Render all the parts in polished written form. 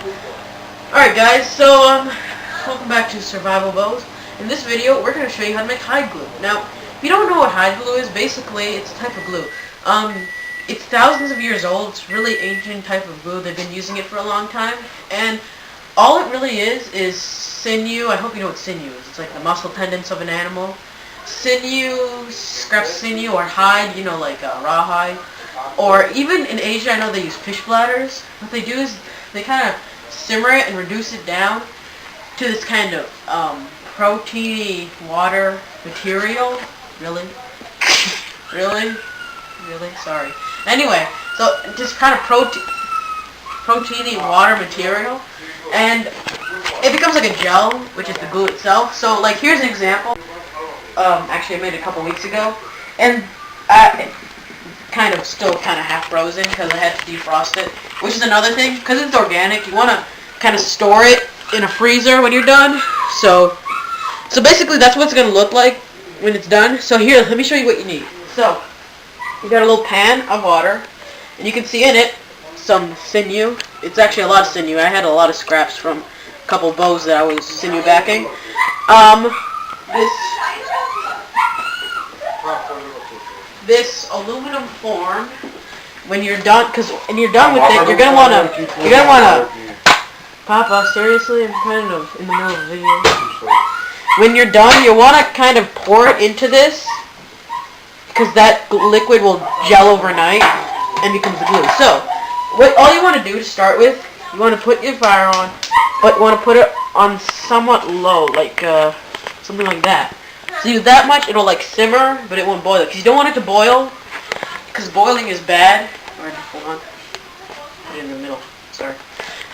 Alright guys, so welcome back to Survival Bows. In this video, we're going to show you how to make hide glue. Now, if you don't know what hide glue is, basically it's a type of glue. It's thousands of years old. It's a really ancient type of glue. They've been using it for a long time. And all it really is sinew. I hope you know what sinew is. It's like the muscle tendons of an animal. Sinew, scraps of sinew, or hide, you know, like rawhide. Or even in Asia, I know they use fish bladders. What they do is they kind of simmer it and reduce it down to this kind of proteiny water material. Really? Really? Sorry. Anyway, so just kind of proteiny water material, and it becomes like a gel, which is the glue itself. So like here's an example. Actually I made it a couple weeks ago, and kind of still kind of half frozen because I had to defrost it, which is another thing, because it's organic. You want to kind of store it in a freezer when you're done. So basically that's what it's going to look like when it's done. So here, let me show you what you need. So you got a little pan of water, and you can see in it some sinew. It's actually a lot of sinew. I had a lot of scraps from a couple bows that I was sinew backing. This aluminum form, when you're done, when you're done with it, you're gonna wanna, Papa, seriously, I'm kind of in the middle of a video. When you're done, you wanna kind of pour it into this, because that liquid will gel overnight and becomes the glue. So, all you wanna do to start with, you wanna put your fire on, but you wanna put it on somewhat low, like something like that. So you do that much, it'll like simmer, but it won't boil. Because you don't want it to boil, because boiling is bad. Alright, hold on. Put it in the middle. Sorry.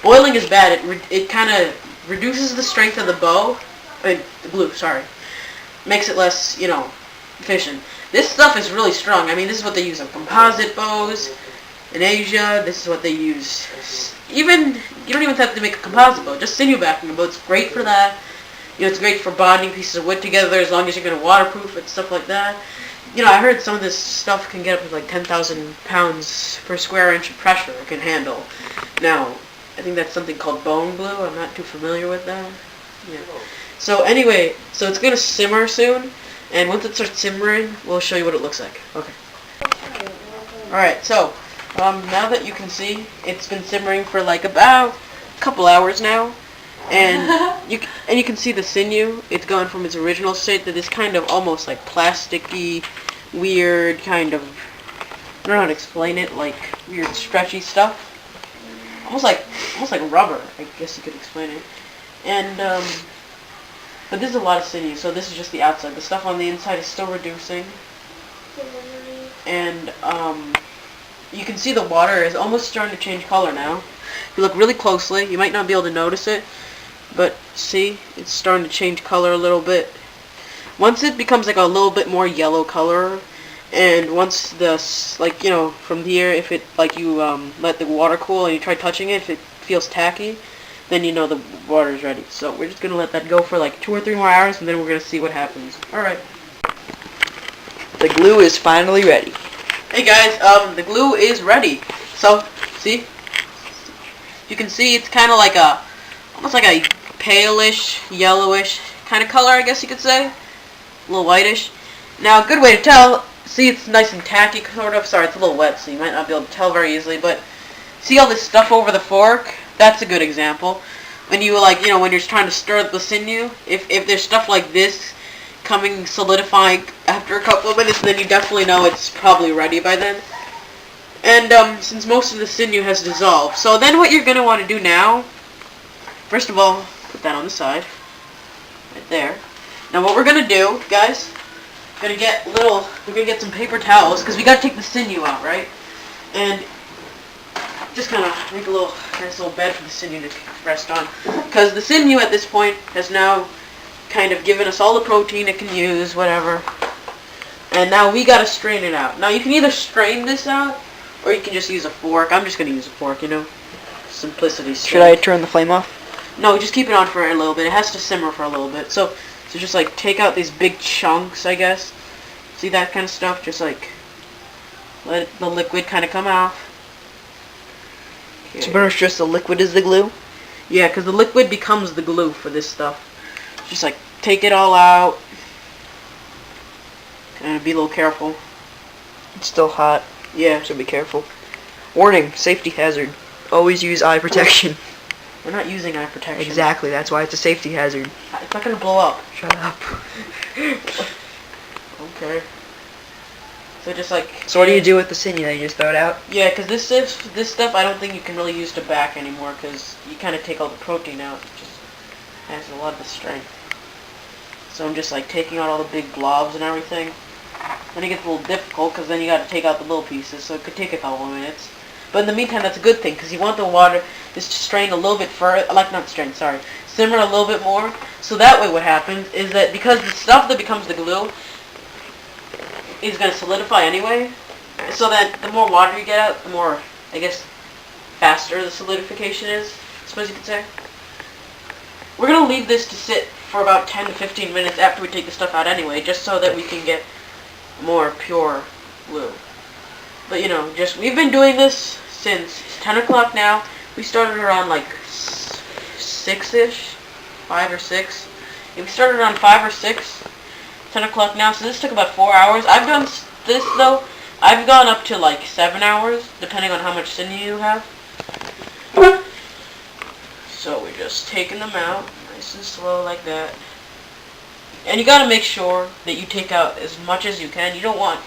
Boiling is bad. It kind of reduces the strength of the bow. The glue, sorry. Makes it less, efficient. This stuff is really strong. I mean, this is what they use on composite bows in Asia. This is what they use. Even, you don't even have to make a composite bow. Just sinew backing a bow. It's great for that. It's great for bonding pieces of wood together as long as you're going to waterproof it, stuff like that. I heard some of this stuff can get up to like 10,000 pounds per square inch of pressure it can handle. Now, I think that's something called bone glue. I'm not too familiar with that. Yeah. So anyway, so it's going to simmer soon, and once it starts simmering, we'll show you what it looks like. Okay. Alright, so now that you can see, it's been simmering for like about a couple hours now. And you can see the sinew. It's gone from its original state to this kind of almost like plasticky, weird kind of, I don't know how to explain it, like weird stretchy stuff. Almost like rubber, I guess you could explain it. And but this is a lot of sinew, so this is just the outside. The stuff on the inside is still reducing. And you can see the water is almost starting to change color now. If you look really closely, you might not be able to notice it, but see, it's starting to change color a little bit. Once it becomes like a little bit more yellow color, and once from here, if it, like you let the water cool and you try touching it, if it feels tacky, then you know the water is ready. So we're just going to let that go for like 2 or 3 more hours, and then we're going to see what happens. Alright. The glue is finally ready. Hey guys, the glue is ready. So, see? You can see it's kind of like almost like a palish, yellowish kind of color, I guess you could say. A little whitish. Now, a good way to tell, see, it's nice and tacky, sort of. Sorry, it's a little wet, so you might not be able to tell very easily, but see all this stuff over the fork? That's a good example. When you, when you're trying to stir the sinew, if there's stuff like this coming, solidifying after a couple of minutes, then you definitely know it's probably ready by then. And since most of the sinew has dissolved, so then what you're going to want to do now, first of all, put that on the side, right there. Now what we're going to do, guys, we're going to get some paper towels, because we got to take the sinew out, right? And just kind of make a nice little bed for the sinew to rest on, because the sinew at this point has now kind of given us all the protein it can use, whatever. And now we got to strain it out. Now you can either strain this out, or you can just use a fork. I'm just going to use a fork, Simplicity. Should I turn the flame off? No, just keep it on for a little bit. It has to simmer for a little bit. So just like take out these big chunks, I guess. See that kind of stuff? Just like let the liquid kind of come out. So pretty much just the liquid is the glue? Yeah, because the liquid becomes the glue for this stuff. Just like take it all out and be a little careful. It's still hot, Yeah. so be careful. Warning, safety hazard. Always use eye protection. We're not using eye protection. Exactly, that's why it's a safety hazard. It's not gonna blow up. Shut up. Okay. So just like. So what do you do with the sinew? You just throw it out? Yeah, because this stuff I don't think you can really use to back anymore because you kind of take all the protein out. It just has a lot of the strength. So I'm just like taking out all the big blobs and everything. Then it gets a little difficult because then you got to take out the little pieces, so it could take a couple of minutes. But in the meantime, that's a good thing because you want the water just to strain a little bit further, simmer a little bit more. So that way what happens is that because the stuff that becomes the glue is going to solidify anyway, so that the more water you get out, the more, I guess, faster the solidification is, I suppose you could say. We're going to leave this to sit for about 10 to 15 minutes after we take the stuff out anyway, just so that we can get more pure glue. But you know, we've been doing this since 10 o'clock now. We started around like 6-ish, 5 or 6. Yeah, we started around 5 or 6, 10 o'clock now, so this took about 4 hours. I've done this though, I've gone up to like 7 hours, depending on how much sinew you have. So we're just taking them out, nice and slow like that. And you gotta make sure that you take out as much as you can. You don't want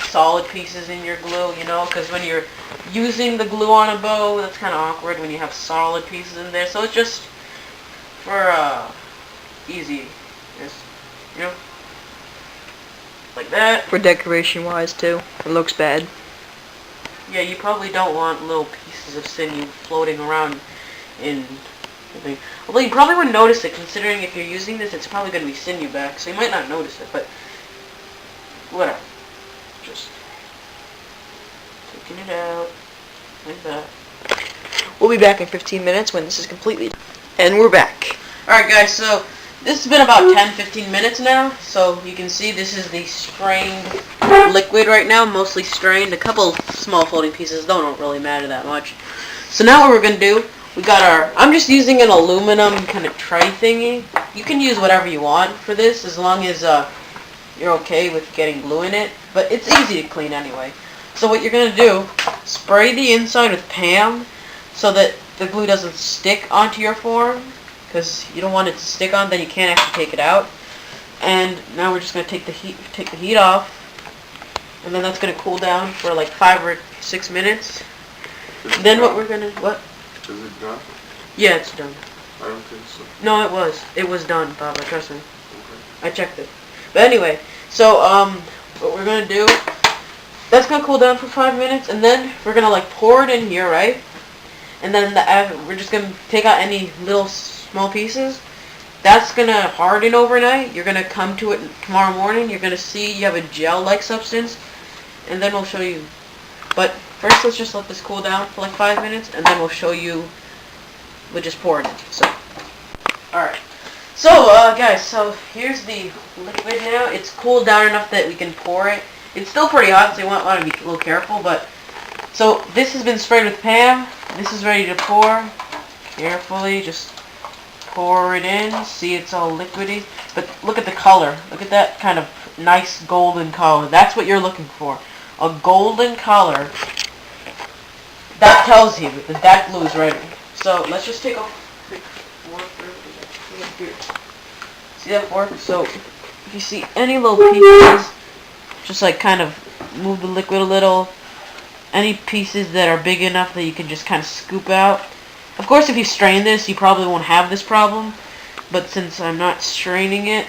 solid pieces in your glue, you know, because when you're using the glue on a bow, that's kind of awkward when you have solid pieces in there. So it's just for easy, just, you know, like that. For decoration wise too, it looks bad. Yeah, you probably don't want little pieces of sinew floating around in the thing. Although you probably wouldn't notice it, considering if you're using this, it's probably going to be sinew back, so you might not notice it, but whatever. Just taking it out like that. We'll be back in 15 minutes when this is completely done. And we're back. Alright guys, so this has been about 10-15 minutes now, so you can see this is the strained liquid right now, mostly strained. A couple small floating pieces don't really matter that much. So now what we're going to do, we got I'm just using an aluminum kind of tray thingy. You can use whatever you want for this, as long as you're okay with getting glue in it, but it's easy to clean anyway. So what you're going to do, spray the inside with Pam so that the glue doesn't stick onto your form, because you don't want it to stick on, then you can't actually take it out. And now we're just going to take the heat off, and then that's going to cool down for like 5 or 6 minutes. Then what we're going to, what? Is it done? Yeah, it's done. I don't think so. No, it was done, Baba, trust me. Okay. I checked it. But anyway, so what we're gonna do, that's gonna cool down for 5 minutes, and then we're gonna like pour it in here, right? And then we're just gonna take out any little small pieces. That's gonna harden overnight. You're gonna come to it tomorrow morning. You're gonna see you have a gel-like substance, and then we'll show you. But first, let's just let this cool down for like 5 minutes, and then we'll show you. We'll just pour it in. So, all right. So, guys, so here's the liquid now. It's cooled down enough that we can pour it. It's still pretty hot, so you want to be a little careful, but... So, this has been sprayed with Pam. This is ready to pour. Carefully, just pour it in. See, it's all liquidy. But look at the color. Look at that kind of nice golden color. That's what you're looking for. A golden color. That tells you that glue is ready. So, let's just take a quick fork. Here. See that fork? So, if you see any little pieces, just like kind of move the liquid a little. Any pieces that are big enough that you can just kind of scoop out. Of course, if you strain this, you probably won't have this problem. But since I'm not straining it,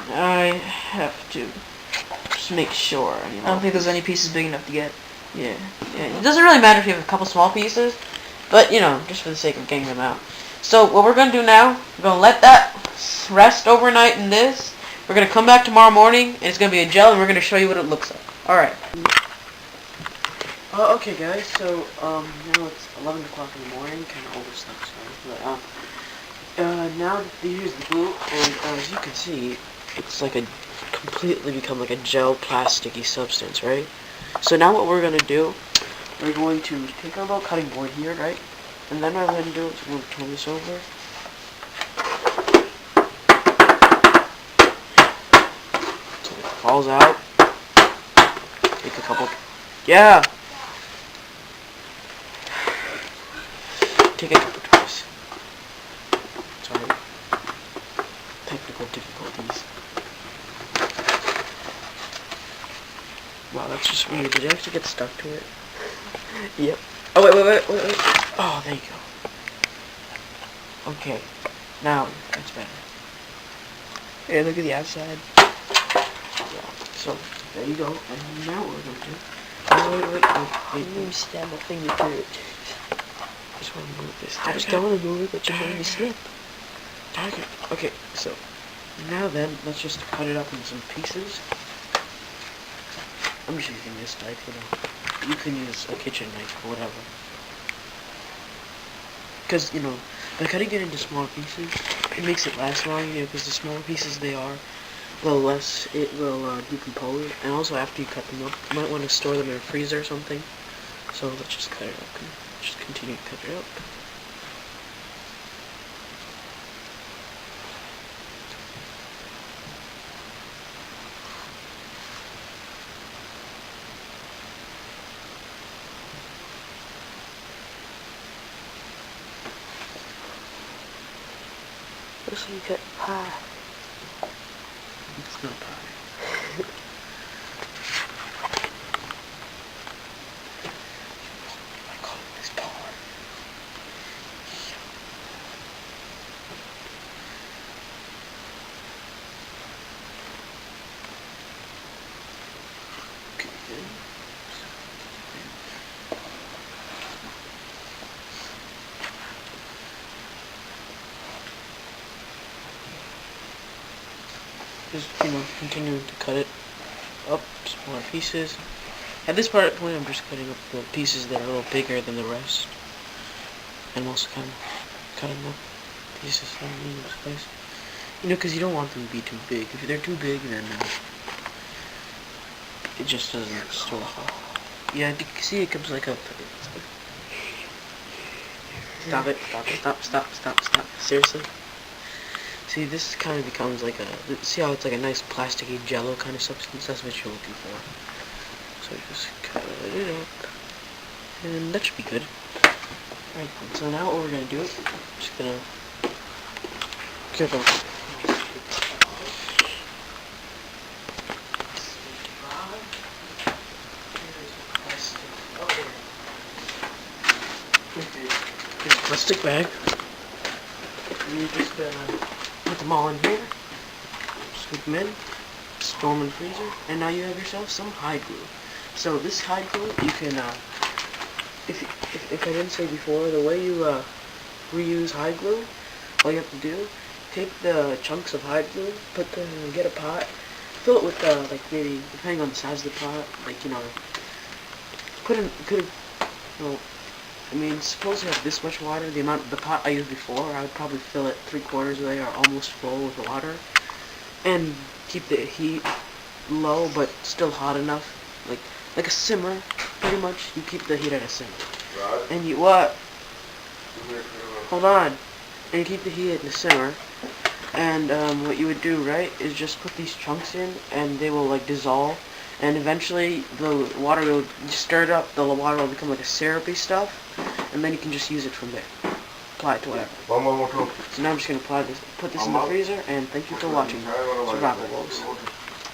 I have to just make sure. You know, I don't think there's any pieces big enough to get. Yeah. It doesn't really matter if you have a couple small pieces, but you know, just for the sake of getting them out. So what we're going to do now, we're going to let that rest overnight in this. We're going to come back tomorrow morning, and it's going to be a gel, and we're going to show you what it looks like. Alright. Okay guys, so now it's 11 o'clock in the morning, kind of overslept, sorry. But now here's the glue, and as you can see, it's like a completely become like a gel plasticky substance, right? So now what we're going to do, we're going to take our little cutting board here, right? And then what I'm going to do is I'm going to turn this over. So it falls out. Take a couple... Yeah! Take a couple tries. Sorry. Technical difficulties. Wow, that's just weird. Did you actually get stuck to it? Yep. Oh, wait. Oh, there you go. Okay. Now, that's better. Hey, look at the outside. Yeah. So, there you go. And now what we're going to do... Wait. Let me stab my finger through it. Just want to move this. I just don't want to move it, but you're going to slip. Okay, so... Now then, let's just cut it up into some pieces. I'm just using this knife, you know. You can use a kitchen knife or whatever. Because, you know, by cutting it into smaller pieces, it makes it last longer, you know, because the smaller pieces they are, the less it will decompose. And also, after you cut them up, you might want to store them in a freezer or something. So let's just cut it up. Just continue to cut it up. Looks like you cut pie. It's not pie. I call this pie. Okay, good. Just, you know, continuing to cut it up, smaller pieces. At this point, I'm just cutting up the pieces that are a little bigger than the rest. And I'm also kind of cutting up pieces that are medium size. You know, because you don't want them to be too big. If they're too big, then it just doesn't store well. Yeah, you can see it comes like a... Stop. Seriously? See, this kind of becomes like a... See how it's like a nice plasticky jello kind of substance? That's what you're looking for. So just cut it up. And that should be good. Alright, so now what we're going to do is... I'm just going to... Get off. Here's a plastic bag. You just put them all in here, scoop them in, store them in the freezer, and now you have yourself some hide glue. So this hide glue, you can, if I didn't say before, the way you reuse hide glue, all you have to do, take the chunks of hide glue, get a pot, fill it with like maybe depending on the size of the pot, like you know, I mean, suppose you have this much water, the pot I used before, I would probably fill it 3/4 of the way or almost full with water, and keep the heat low but still hot enough, like a simmer, pretty much. You keep the heat at a simmer. Rod? And you what? Hold on. And you keep the heat at the simmer, and what you would do, right, is just put these chunks in, and they will like dissolve. And eventually, the water will stir it up. The water will become like a syrupy stuff, and then you can just use it from there. Apply it to whatever. So now I'm just gonna put this in the freezer. And thank you for watching Survival Bows.